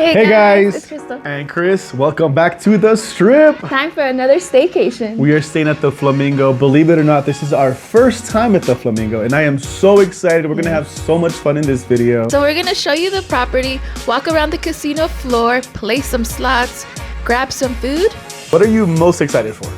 Hey guys, it's Crystal. And Chris, welcome back to the Strip. Time for another staycation. We are staying at the Flamingo. Believe it or not, this is our first time at the Flamingo, and I am so excited. We're gonna have so much fun in this video. So we're gonna show you the property, walk around the casino floor, play some slots, grab some food. What are you most excited for?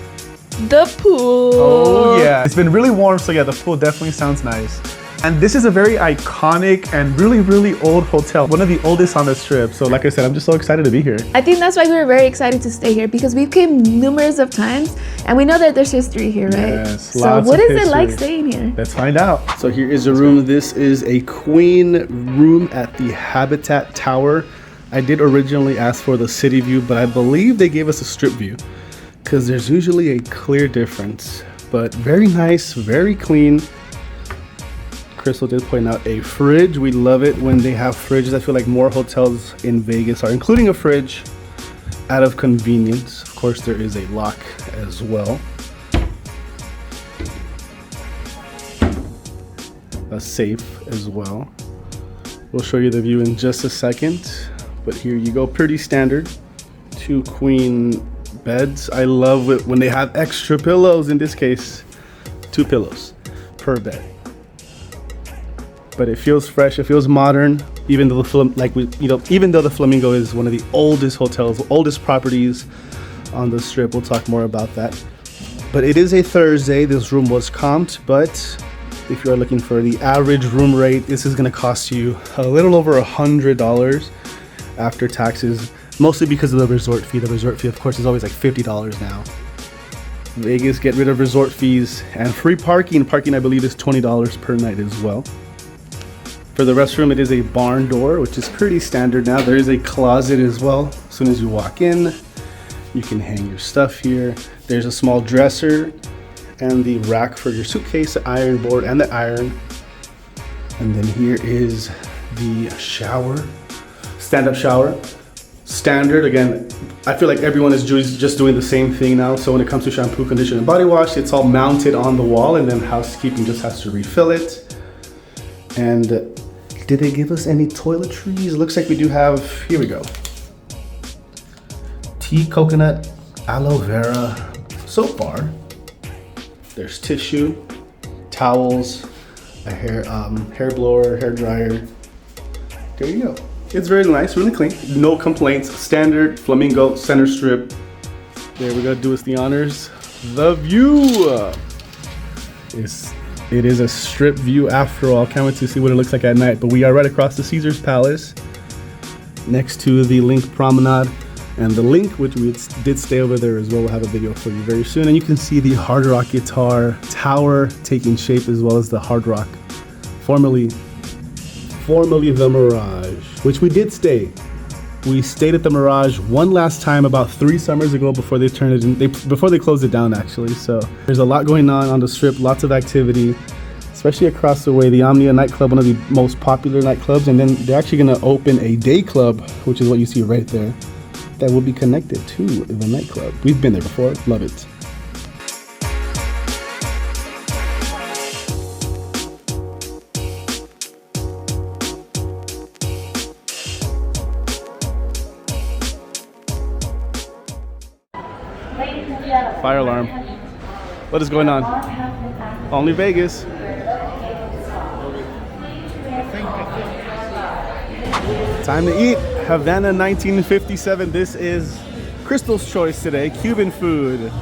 The pool. Oh yeah, it's been really warm, so yeah, the pool definitely sounds nice. And this is a very iconic and really old hotel. One of the oldest on the Strip. So like I said, I'm just so excited to be here. I think that's why we were very excited to stay here, because we've came numerous of times and we know that there's history here, right? Yes, so what is it like staying here? Let's find out. So here is a room. This is a queen room at the Habitat Tower. I did originally ask for the city view, but I believe they gave us a Strip view because there's usually a clear difference. But very nice, very clean. Crystal did point out a fridge. We love it when they have fridges. I feel like more hotels in Vegas are including a fridge out of convenience. Of course, there is a lock as well. A safe as well. We'll show you the view in just a second, but here you go. Pretty standard. 2 queen beds. I love it when they have extra pillows. In this case, 2 pillows per bed. But it feels fresh, it feels modern, even though even though the Flamingo is one of the oldest hotels, oldest properties on the Strip. We'll talk more about that. But it is a Thursday. This room was comped, but if you are looking for the average room rate, this is going to cost you a little over $100 after taxes, mostly because of the resort fee. The resort fee, of course, is always like $50 now. Vegas, get rid of resort fees and free parking. Parking, I believe, is $20 per night as well. For the restroom, it is a barn door, which is pretty standard now. There is a closet as well. As soon as you walk in, you can hang your stuff here. There's a small dresser and the rack for your suitcase, the iron board, and the iron. And then here is the shower, stand-up shower. Standard, again, I feel like everyone is just doing the same thing now. So when it comes to shampoo, conditioner, and body wash, it's all mounted on the wall, and then housekeeping just has to refill it. And did they give us any toiletries? Looks like we do have, here we go. Tea, coconut, aloe vera soap bar. There's tissue, towels, a hair blower, hair dryer. There you go. It's very nice, really clean. No complaints. Standard Flamingo Center Strip. There we go. Do us the honors. The view. It is a Strip view after all. Can't wait to see what it looks like at night. But we are right across the Caesar's Palace, next to the Link Promenade. And the Link, which we did stay over there as well, we'll have a video for you very soon. And you can see the Hard Rock Guitar Tower taking shape, as well as the Hard Rock, formerly the Mirage, which we did stay. We stayed at the Mirage one last time about 3 summers ago before they turned it in, before they closed it down actually. So there's a lot going on the Strip, lots of activity, especially across the way. The Omnia nightclub, one of the most popular nightclubs, and then they're actually going to open a day club, which is what you see right there, that will be connected to the nightclub. We've been there before, love it. Fire alarm. What is going on? Only Vegas. Time to eat. Havana 1957. This is Crystal's choice today. Cuban food.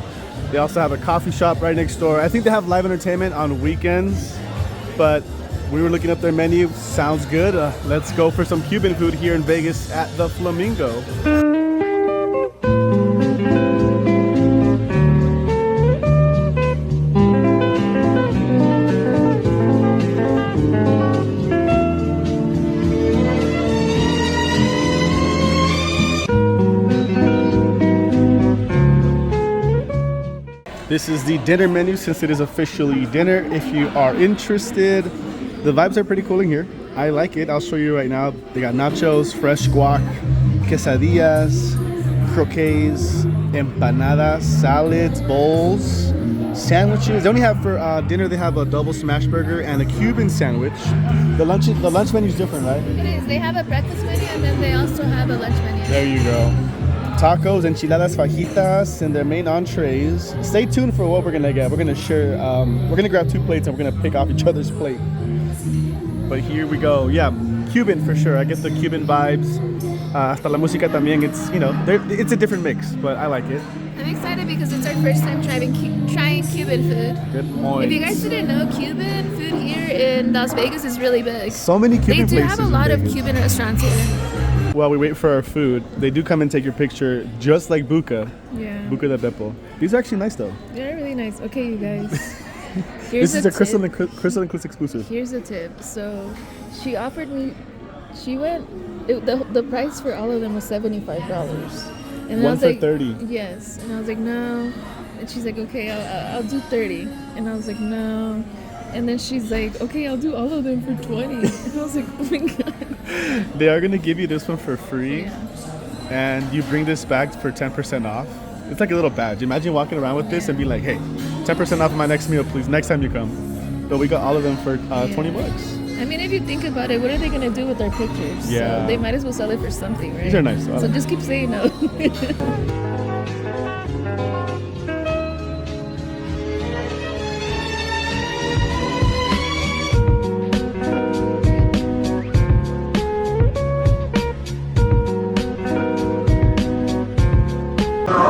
They also have a coffee shop right next door. I think they have live entertainment on weekends, but we were looking up their menu. Sounds good. Let's go for some Cuban food here in Vegas at the Flamingo. This is the dinner menu, since it is officially dinner. If you are interested, the vibes are pretty cool in here. I like it. I'll show you right now. They got nachos, fresh guac, quesadillas, croquets, empanadas, salads, bowls, sandwiches. They only have for dinner, they have a double smash burger and a Cuban sandwich. The lunch menu is different, right? It is. They have a breakfast menu and then they also have a lunch menu. There you go. Tacos, enchiladas, fajitas, and their main entrees. Stay tuned for what we're gonna get. We're gonna share. We're gonna grab 2 plates and we're gonna pick off each other's plate. But here we go. Yeah, Cuban for sure. I get the Cuban vibes. Hasta la música también. It's, you know, it's a different mix, but I like it. I'm excited because it's our first time trying Cuban food. Good point. If you guys didn't know, Cuban food here in Las Vegas is really big. So many Cuban places. They do have a lot of Cuban restaurants here. While we wait for our food, they do come and take your picture just like Buca. Yeah. Buca de Beppo. These are actually nice though. They're really nice. Okay, you guys. This is a Crystal and Chris exclusive. Here's the tip. So she offered me, the price for all of them was $75. And One I was for like, 30. Yes. And I was like, no. And she's like, okay, I'll do 30. And I was like, no. And then she's like, okay, I'll do all of them for 20. And I was like, oh my God. They are going to give you this one for free. Yeah. And you bring this back for 10% off. It's like a little badge. Imagine walking around with this and be like, hey, 10% off my next meal, please, next time you come. But we got all of them for $20. I mean, if you think about it, what are they going to do with their pictures? Yeah. So they might as well sell it for something, right? These are nice. So just keep saying no.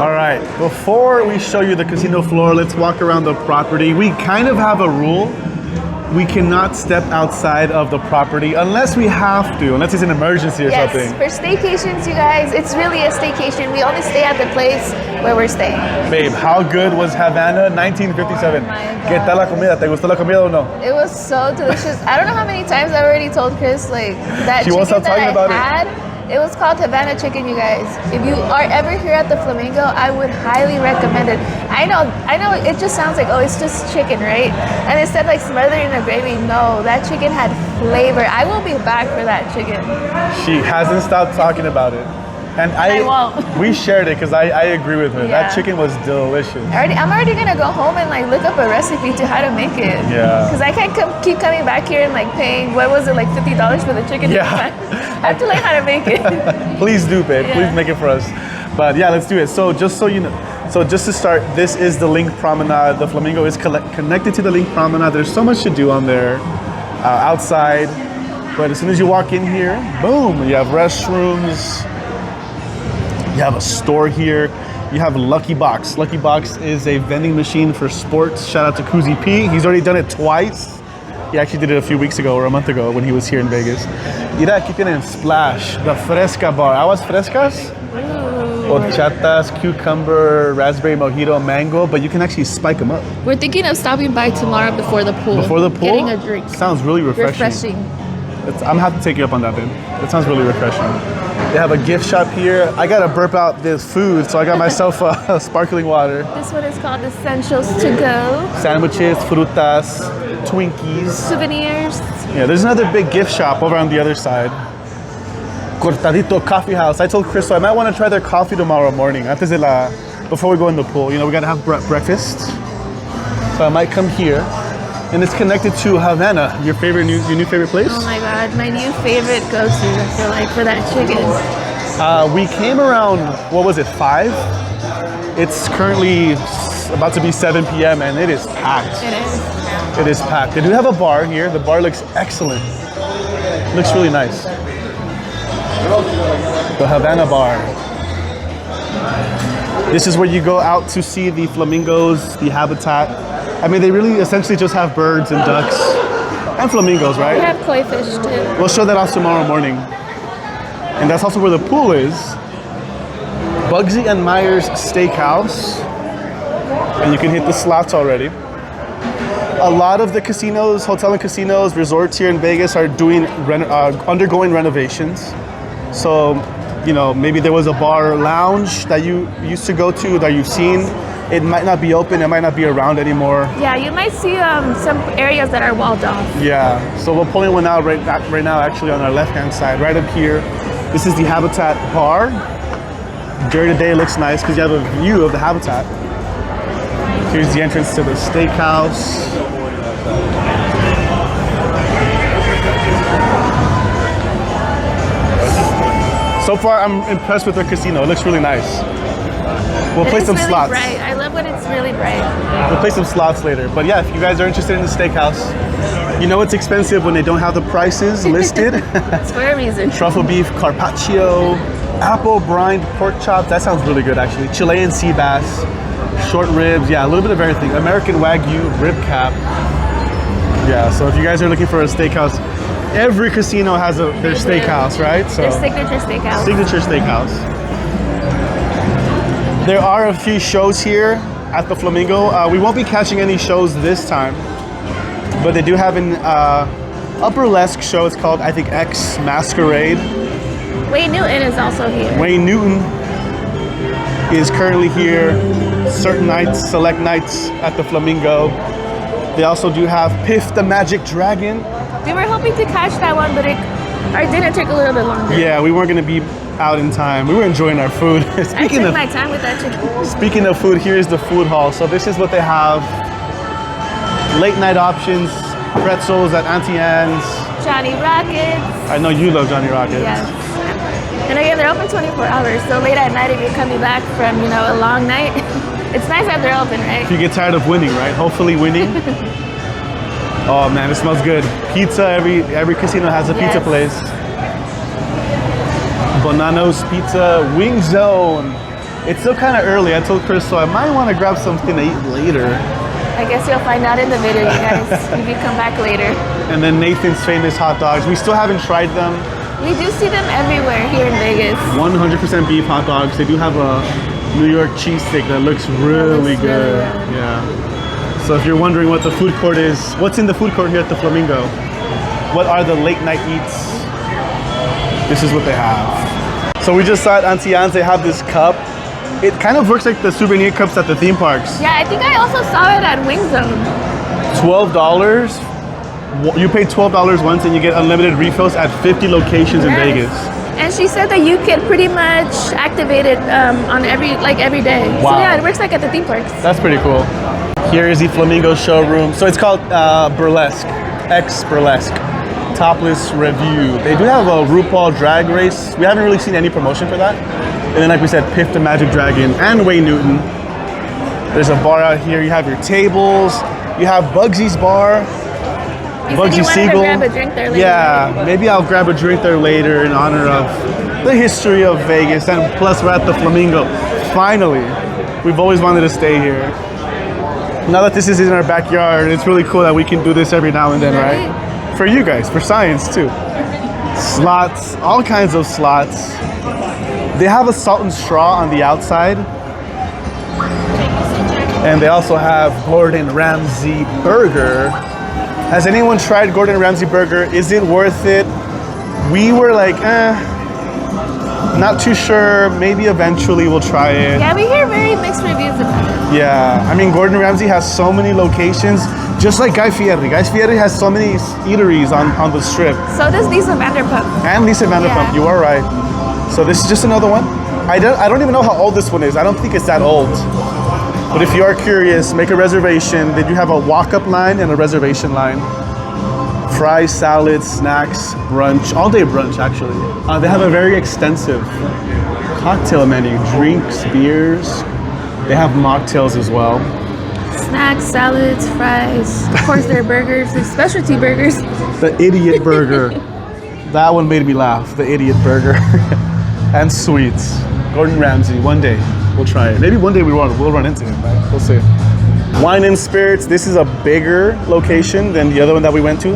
All right, before we show you the casino floor, let's walk around the property. We kind of have a rule. We cannot step outside of the property unless we have to, unless it's an emergency or something. Yes, for staycations, you guys, it's really a staycation. We only stay at the place where we're staying. Babe, how good was Havana 1957? Oh my God. ¿Qué tal la comida? ¿Te gustó la comida o no? It was so delicious. I don't know how many times I've already told Chris, like, that She won't chicken stop talking that about I had. It was called Havana chicken, you guys. If you are ever here at the Flamingo, I would highly recommend it. I know, it just sounds like, oh, it's just chicken, right? And instead, like, smothered in a gravy, no, that chicken had flavor. I will be back for that chicken. She hasn't stopped talking about it. And I won't. We shared it because I agree with her. Yeah. That chicken was delicious. I'm already gonna go home and like look up a recipe to how to make it. Yeah. Because I can't keep coming back here and like paying, what was it, like $50 for the chicken? Yeah. I have to learn how to make it. Please do, babe. Yeah. Please make it for us. But yeah, let's do it. So just so you know, so just to start, this is the Link Promenade. The Flamingo is connected to the Link Promenade. There's so much to do on there, outside. But as soon as you walk in here, boom, you have restrooms. You have a store here. You have Lucky Box. Lucky Box is a vending machine for sports. Shout out to Kuzi P. He's already done it twice. He actually did it a few weeks ago or a month ago when he was here in Vegas. Mira, aquí tienen Splash, the Fresca bar. Aguas frescas? Horchatas, cucumber, raspberry mojito, mango, but you can actually spike them up. We're thinking of stopping by tomorrow before the pool. Before the pool? Getting a drink. Sounds really refreshing. I'm gonna have to take you up on that, dude. It sounds really refreshing. They have a gift shop here. I gotta burp out this food, so I got myself a sparkling water. This one is called Essentials to Go. Sandwiches, frutas, Twinkies. Souvenirs. Yeah, there's another big gift shop over on the other side. Cortadito Coffee House. I told Crystal I might want to try their coffee tomorrow morning. Before we go in the pool. You know, we gotta have breakfast. So I might come here. And it's connected to Havana, your new favorite place? Oh my God, my new favorite go-to, I feel like, for that chicken. We came around, what was it, 5? It's currently about to be 7 p.m. and it is packed. It is. It is packed. They do have a bar here. The bar looks excellent. Looks really nice. The Havana bar. This is where you go out to see the flamingos, the habitat. I mean, they really essentially just have birds and ducks and flamingos, right? We have koi fish too. We'll show that off tomorrow morning. And that's also where the pool is. Bugsy and Myers Steakhouse. And you can hit the slots already. A lot of the casinos, hotel and casinos, resorts here in Vegas are undergoing renovations. So, you know, maybe there was a bar or lounge that you used to go to that you've seen. It might not be open, it might not be around anymore. Yeah, you might see some areas that are walled off. Yeah, so we're pulling one out right now, actually on our left-hand side, right up here. This is the Habitat Bar. During the day, it looks nice because you have a view of the Habitat. Here's the entrance to the steakhouse. So far, I'm impressed with the casino. It looks really nice. We'll play some really slots. Bright. I love when it's really bright. We'll play some slots later. But yeah, if you guys are interested in the steakhouse, you know it's expensive when they don't have the prices listed. It's for a reason. Truffle beef, carpaccio, apple brined pork chops. That sounds really good, actually. Chilean sea bass, short ribs. Yeah, a little bit of everything. American Wagyu, rib cap. Yeah, so if you guys are looking for a steakhouse, every casino has their steakhouse, right? So their signature steakhouse. Signature steakhouse. There are a few shows here at the Flamingo. We won't be catching any shows this time, but they do have an upper burlesque show. It's called, I think, X Masquerade. Wayne Newton is also here. Wayne Newton is currently here certain nights, select nights at the Flamingo. They also do have Piff the Magic Dragon. We were hoping to catch that one, but our dinner took a little bit longer. Yeah, we weren't going to be out in time. We were enjoying our food. I took my time with that chicken. Speaking of food, here's the food hall. So this is what they have. Late night options, pretzels at Auntie Anne's. Johnny Rockets. I know you love Johnny Rockets. Yes. And again, they're open 24 hours. So late at night, if you're coming back from, a long night, it's nice that they're open, right? If you get tired of winning, right? Hopefully winning. Oh man, it smells good. Pizza, every casino has a pizza place. Bonano's Pizza, Wing Zone. It's still kind of early. I told Crystal I might want to grab something to eat later. I guess you'll find out in the video, you guys, if you come back later. And then Nathan's famous hot dogs. We still haven't tried them. We do see them everywhere here in Vegas. 100% beef hot dogs. They do have a New York cheesesteak that looks really good. Yeah. So if you're wondering what the food court is, what's in the food court here at the Flamingo? What are the late night eats? This is what they have. So we just saw at Auntie Anne's, they have this cup. It kind of works like the souvenir cups at the theme parks. Yeah, I think I also saw it at Wing Zone. $12. You pay $12 once and you get unlimited refills at 50 locations in Vegas. And she said that you can pretty much activate it on every day. Wow. So yeah, it works like at the theme parks. That's pretty cool. Here is the Flamingo showroom. So it's called Burlesque, X Burlesque. Topless review. They do have a RuPaul drag race. We haven't really seen any promotion for that. And then like we said, Piff the Magic Dragon and Wayne Newton. There's a bar out here. You have your tables. You have Bugsy's bar. Bugsy Siegel. Grab a drink there later. Yeah, maybe I'll grab a drink there later in honor of the history of Vegas. And plus we're at the Flamingo. Finally. We've always wanted to stay here. Now that this is in our backyard, it's really cool that we can do this every now and then, right? For you guys, for science too. Slots, all kinds of slots. They have a salt and straw on the outside. And they also have Gordon Ramsay burger. Has anyone tried Gordon Ramsay burger? Is it worth it? We were like, not too sure. Maybe eventually we'll try it. Yeah, we hear very mixed reviews about it. Yeah, I mean, Gordon Ramsay has so many locations, just like Guy Fieri. Guy Fieri has so many eateries on the strip. So does Lisa Vanderpump. And Lisa Vanderpump, you are right. So this is just another one. I don't even know how old this one is. I don't think it's that old. But if you are curious, make a reservation. They do have a walk-up line and a reservation line. Fries, salads, snacks, brunch, all-day brunch actually. They have a very extensive cocktail menu, drinks, beers. They have mocktails as well. Snacks, salads, fries, of course their burgers, their specialty burgers. The idiot burger. That one made me laugh, the idiot burger. And sweets. Gordon Ramsay, one day we'll try it. Maybe one day we'll run into him, right? We'll see. Wine and spirits, this is a bigger location than the other one that we went to.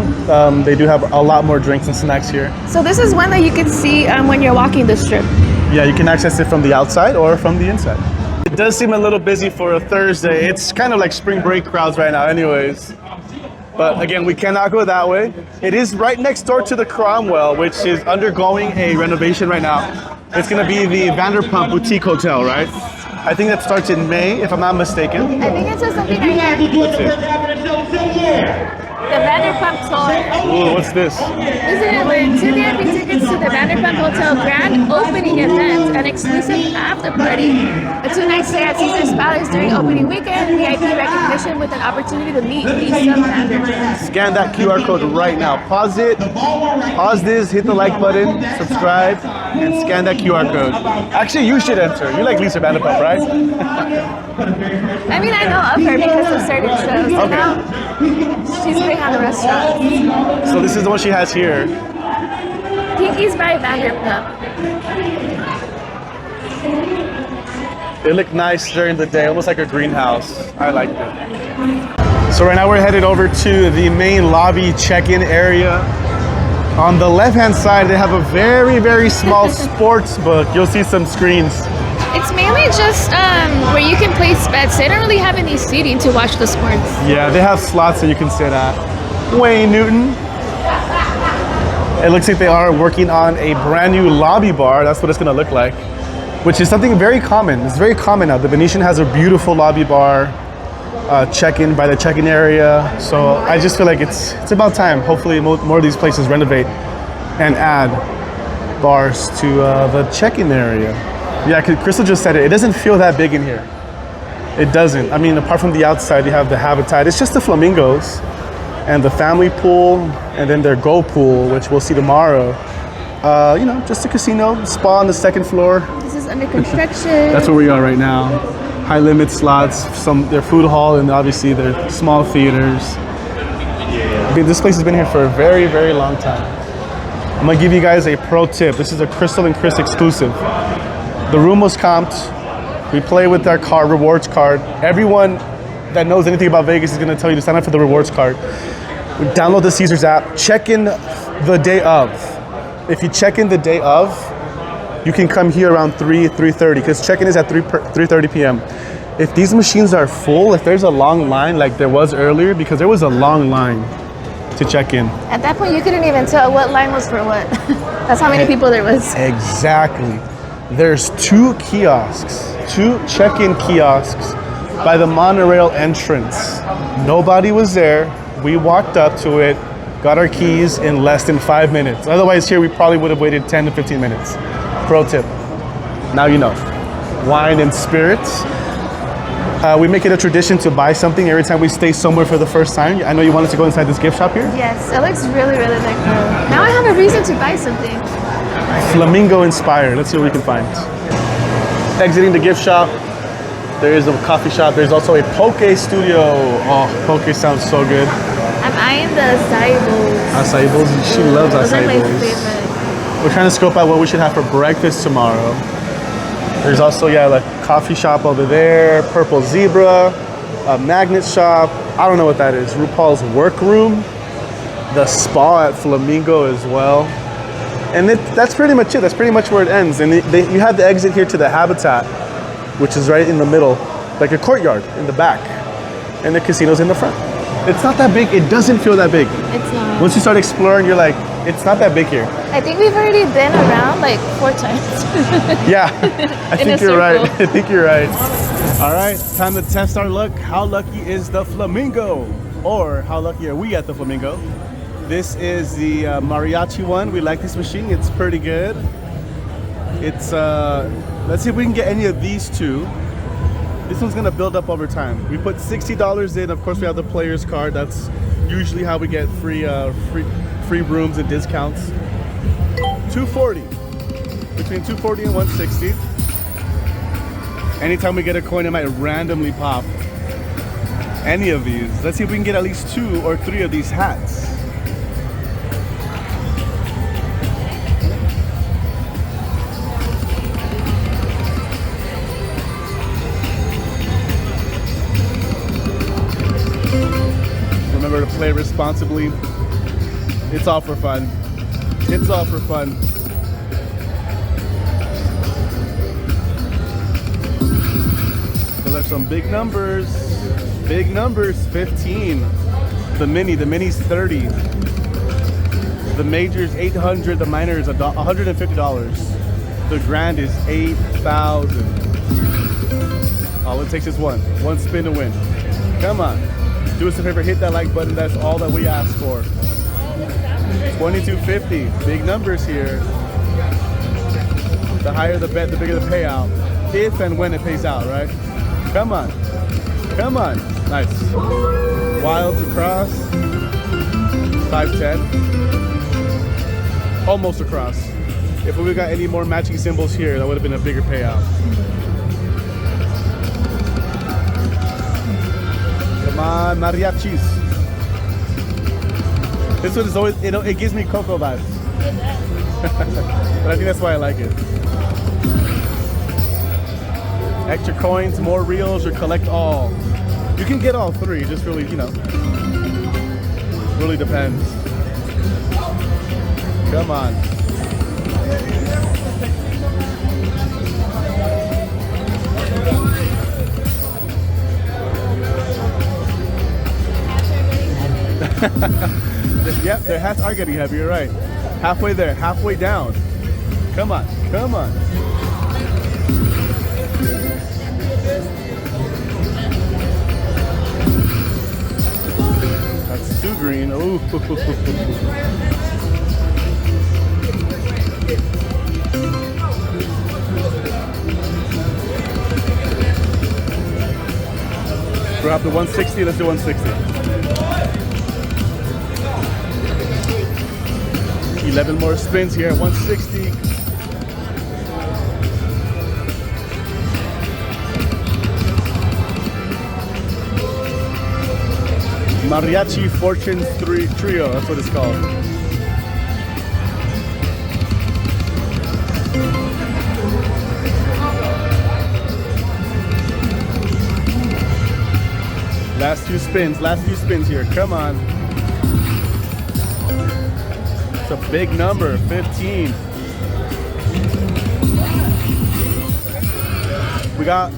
They do have a lot more drinks and snacks here. So this is one that you can see when you're walking the strip. Yeah, you can access it from the outside or from the inside. It does seem a little busy for a Thursday. It's kind of like spring break crowds right now anyways. But again, we cannot go that way. It is right next door to the Cromwell, which is undergoing a renovation right now. It's gonna be the Vanderpump Boutique Hotel, right? I think that starts in May, if I'm not mistaken. I think it says something right here. Let's see. The Vanderpump tour. Ooh, what's this? This is where 2 VIP tickets to the Vanderpump Hotel grand opening event, an exclusive after party, a 2-night stay at Caesar's Palace during opening weekend, VIP recognition with an opportunity to meet Lisa Vanderpump. Scan that QR code right now. Pause it. Pause this. Hit the like button. Subscribe. And scan that QR code. Actually, you should enter. You like Lisa Vanderpump, right? I mean, I know of her because of certain shows. So now she's big on the restaurants. So this is the one she has here. Pinky's by Vanderpump. It looked nice during the day, almost like a greenhouse. I liked it. So right now we're headed over to the main lobby check-in area. On the left-hand side, they have a very, very small sports book. You'll see some screens. It's mainly just where you can place bets. They don't really have any seating to watch the sports. Yeah, they have slots that you can sit at. Wayne Newton. It looks like they are working on a brand new lobby bar. That's what it's gonna look like, which is something very common. It's very common now. The Venetian has a beautiful lobby bar, check-in by the check-in area. So I just feel like it's about time. Hopefully more of these places renovate and add bars to the check-in area. Yeah, Crystal just said it. It doesn't feel that big in here. It doesn't. I mean, apart from the outside, you have the Habitat. It's just the Flamingos and the family pool, and then their Go pool, which we'll see tomorrow. You know, just a casino, spa on the second floor. This is under construction. That's where we are right now. High limit slots, their food hall, and obviously their small theaters. I mean, this place has been here for a very, very long time. I'm gonna give you guys a pro tip. This is a Crystal and Chris exclusive. The room was comped. We play with our card, rewards card. Everyone that knows anything about Vegas is gonna tell you to sign up for the rewards card. We download the Caesars app, check in the day of. If you check in the day of, you can come here around 3:30, because check-in is at 3:30 p.m. If these machines are full, if there's a long line like there was earlier, because there was a long line to check in. At that point, you couldn't even tell what line was for what. That's how many people there was. Exactly. There's 2 kiosks, 2 check-in kiosks by the monorail entrance. Nobody was there. We walked up to it, got our keys in less than 5 minutes. Otherwise here we probably would have waited 10 to 15 minutes. Pro tip. Now you know. Wine and spirits. We make it a tradition to buy something every time we stay somewhere for the first time. I know you wanted to go inside this gift shop here. Yes, it looks really, really cool. Now I have a reason to buy something. Flamingo inspired. Let's see what we can find. Exiting the gift shop, there is a coffee shop. There's also a poke studio. Oh, poke sounds so good. I'm eyeing the acai bowls. Acai bowls? She loves Those acai are my bowls. favorite. We're trying to scope out what we should have for breakfast tomorrow. There's also, yeah, like coffee shop over there, Purple Zebra, a magnet shop. I don't know what that is. RuPaul's workroom, the spa at Flamingo as well. And that's pretty much it. That's pretty much where it ends. And you have the exit here to the Habitat, which is right in the middle, like a courtyard in the back. And the casino's in the front. It's not that big. It doesn't feel that big. It's not. Once you start exploring, you're like, it's not that big here. I think we've already been around like 4 times. Yeah, I In think a you're right. circle. I think you're right. All right, time to test our luck. How lucky is the Flamingo? Or how lucky are we at the Flamingo? This is the mariachi one. We like this machine. It's pretty good. It's, let's see if we can get any of these 2. This one's gonna build up over time. We put $60 in. Of course, we have the player's card. That's usually how we get free rooms and discounts. $240, between $240 and $160. Anytime we get a coin, it might randomly pop any of these. Let's see if we can get at least 2 or 3 of these hats. Remember to play responsibly. It's all for fun. It's all for fun. Those are some big numbers. Big numbers, 15. The mini's 30. The major's 800, the minor is $150. The grand is 8,000. All it takes is one spin to win. Come on. Do us a favor, hit that like button. That's all that we ask for. $22.50. Big numbers here. The higher the bet, the bigger the payout. If and when it pays out, right? Come on. Come on. Nice. Wilds across. 510. Almost across. If we got any more matching symbols here, that would have been a bigger payout. Come on, mariachis. This one is always, it gives me cocoa vibes. But I think that's why I like it. Extra coins, more reels, or collect all. You can get all three, just really, really depends. Come on. Yep, their hats are getting heavy, you're right. Halfway there, halfway down. Come on, come on. That's too green. Ooh. We'll have the 160, let's do 160. 11 more spins here at 160. Mariachi Fortune Trio, that's what it's called. Last few spins here, come on. It's a big number, 15. We got,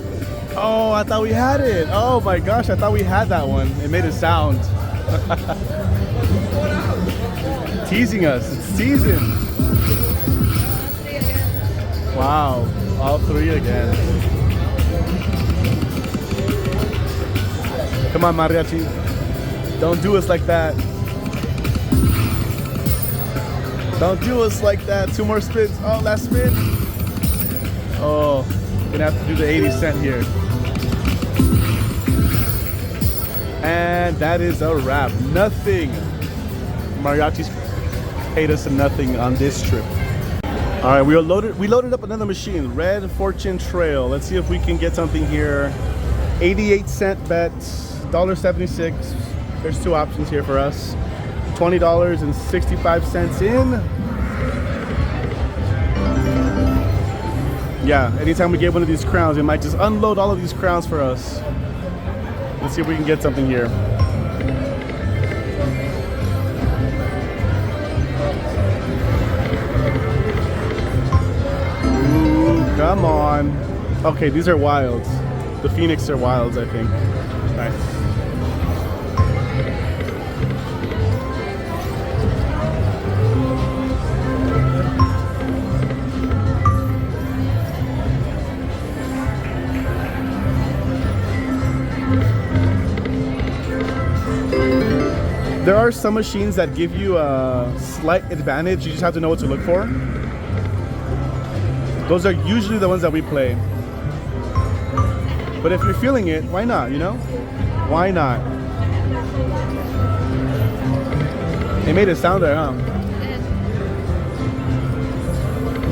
oh, I thought we had it. Oh my gosh, I thought we had that one. It made a sound. Teasing us, it's teasing. Wow, all three again. Come on, mariachi. Don't do us like that. Don't do us like that. Two more spins. Oh, last spin. Oh, gonna have to do the 80 cent here. And that is a wrap. Nothing. Mariachis paid us nothing on this trip. All right, we loaded up another machine. Red Fortune Trail. Let's see if we can get something here. 88 cent bets, $1.76. There's two options here for us. $20.65 in. Yeah, anytime we get one of these crowns, it might just unload all of these crowns for us. Let's see if we can get something here. Ooh, come on. Okay, these are wilds. The Phoenix are wilds, I think. Nice. There are some machines that give you a slight advantage. You just have to know what to look for. Those are usually the ones that we play. But if you're feeling it, why not, Why not? It made it sound there, huh?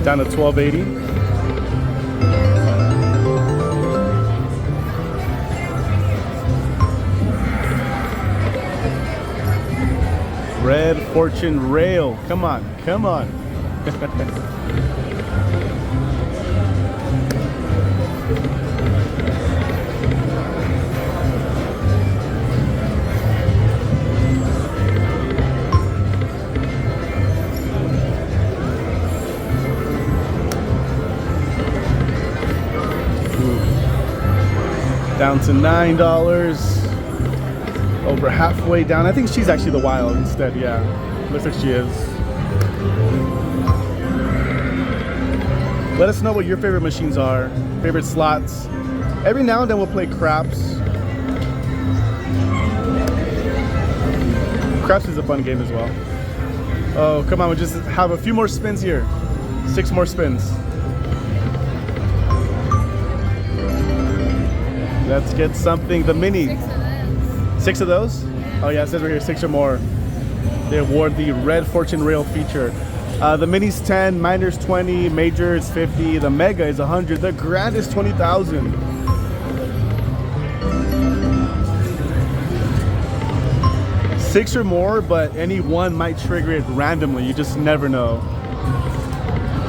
Down to 1280. Red Fortune Rail. Come on, come on. Down to $9. Over halfway down. I think she's actually the wild instead, yeah. Looks like she is. Let us know what your favorite machines are, favorite slots. Every now and then we'll play craps. Craps is a fun game as well. Oh, come on, we just have a few more spins here. 6 more spins. Let's get something. The mini. 6 of those? Oh yeah, it says right here 6 or more. They award the Red Fortune Rail feature. The mini's 10, minor's 20, major is 50, the mega is 100, the grand is 20,000. Six or more, but any one might trigger it randomly. You just never know.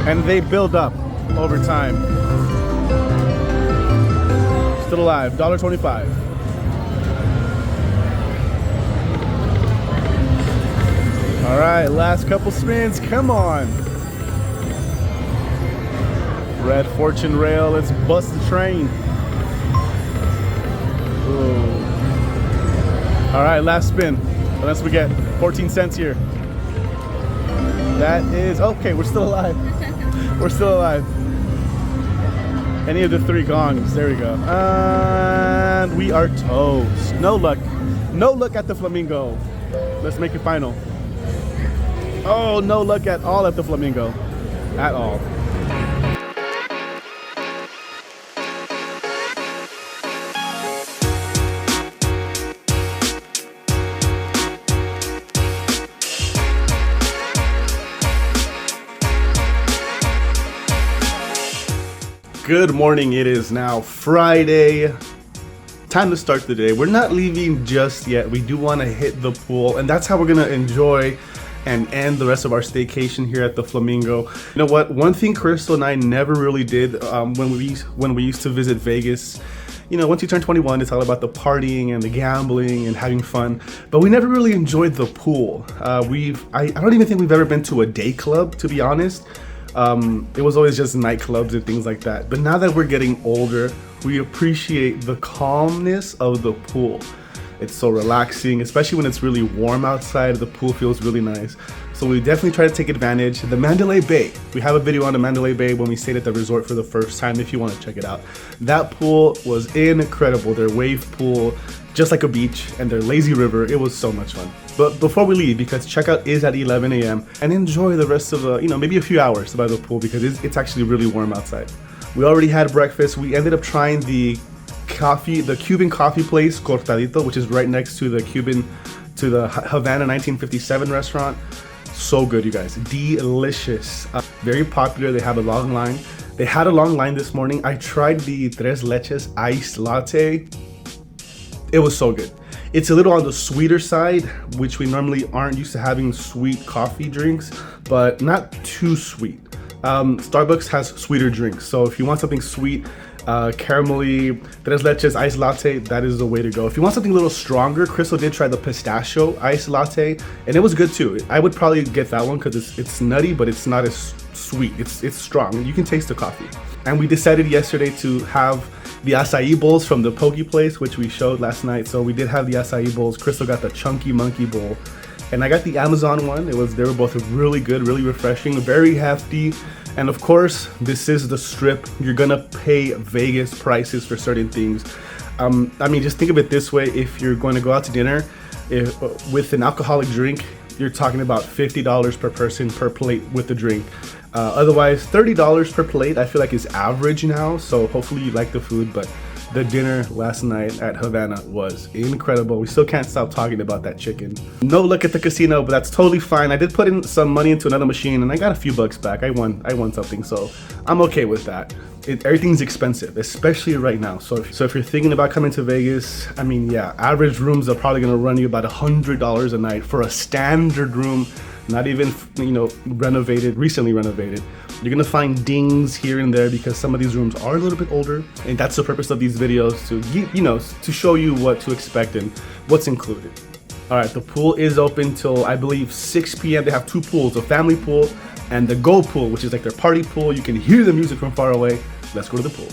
And they build up over time. Still alive, $1.25. All right, last couple spins, come on. Red Fortune Rail, let's bust the train. Ooh. All right, last spin. Unless we get 14 cents here. That is, okay, we're still alive. We're still alive. Any of the 3 gongs, there we go. And we are toast. No luck. No luck at the Flamingo. Let's make it final. Oh, no luck at all at the Flamingo. At all. Good morning, it is now Friday. Time to start the day. We're not leaving just yet. We do want to hit the pool, and that's how we're gonna enjoy and end the rest of our staycation here at the Flamingo. You know what? One thing Crystal and I never really did when we used to visit Vegas. You know, once you turn 21, it's all about the partying and the gambling and having fun. But we never really enjoyed the pool. I don't even think we've ever been to a day club, to be honest. It was always just nightclubs and things like that. But now that we're getting older, we appreciate the calmness of the pool. It's so relaxing, especially when it's really warm outside. The pool feels really nice. So we definitely try to take advantage. The Mandalay Bay. We have a video on the Mandalay Bay when we stayed at the resort for the first time if you want to check it out. That pool was incredible. Their wave pool, just like a beach, and their lazy river. It was so much fun. But before we leave, because checkout is at 11 a.m. and enjoy the rest of the, maybe a few hours by the pool because it's actually really warm outside. We already had breakfast. We ended up trying the Cuban coffee place, Cortadito, which is right next to the Havana 1957 restaurant. So good, you guys. Delicious. Very popular. They have a long line. They had a long line this morning. I tried the Tres Leches iced latte. It was so good. It's a little on the sweeter side, which we normally aren't used to having sweet coffee drinks, but not too sweet. Starbucks has sweeter drinks, so if you want something sweet, caramelly, Tres Leches iced latte, that is the way to go. If you want something a little stronger, Crystal did try the pistachio iced latte, and it was good too. I would probably get that one because it's nutty, but it's not as sweet. It's strong. You can taste the coffee. And we decided yesterday to have the acai bowls from the Poke place, which we showed last night. So we did have the acai bowls. Crystal got the Chunky Monkey bowl, and I got the Amazon one. They were both really good, really refreshing, very hefty. And of course, this is the Strip. You're gonna pay Vegas prices for certain things. I mean, just think of it this way: if you're going to go out to dinner with an alcoholic drink, you're talking about $50 per person per plate with the drink. Otherwise, $30 per plate, I feel like is average now. So hopefully you like the food, but the dinner last night at Havana was incredible. We still can't stop talking about that chicken. No luck at the casino, but that's totally fine. I did put in some money into another machine and I got a few bucks back. I won something, so I'm okay with that. Everything's expensive, especially right now. So if you're thinking about coming to Vegas, I mean, yeah, average rooms are probably gonna run you about $100 a night for a standard room, not even, recently renovated. You're gonna find dings here and there because some of these rooms are a little bit older, and that's the purpose of these videos, to show you what to expect and what's included. All right, the pool is open till I believe 6 p.m. They have 2 pools, a family pool and the Go pool, which is like their party pool. You can hear the music from far away. Let's go to the pool.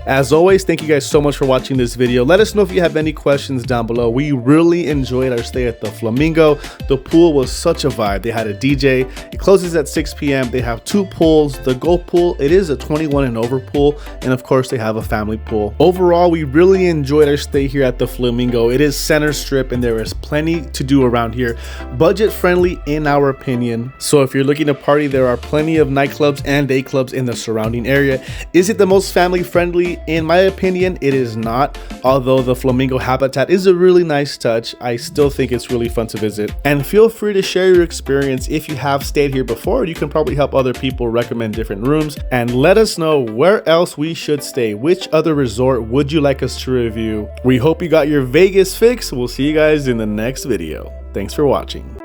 As always, thank you guys so much for watching this video. Let us know if you have any questions down below. We really enjoyed our stay at the Flamingo. The pool was such a vibe. They had a DJ. It closes at 6 p.m. They have 2 pools. The Gold Pool, it is a 21 and over pool. And of course, they have a family pool. Overall, we really enjoyed our stay here at the Flamingo. It is center strip and there is plenty to do around here. Budget friendly in our opinion. So if you're looking to party, there are plenty of nightclubs and day clubs in the surrounding area. Is it the most family friendly? In my opinion, it is not. Although the Flamingo habitat is a really nice touch, I still think it's really fun to visit. And feel free to share your experience if you have stayed here before. You can probably help other people recommend different rooms, and let us know where else we should stay. Which other resort would you like us to review? We hope you got your Vegas fix. We'll see you guys in the next video. Thanks for watching.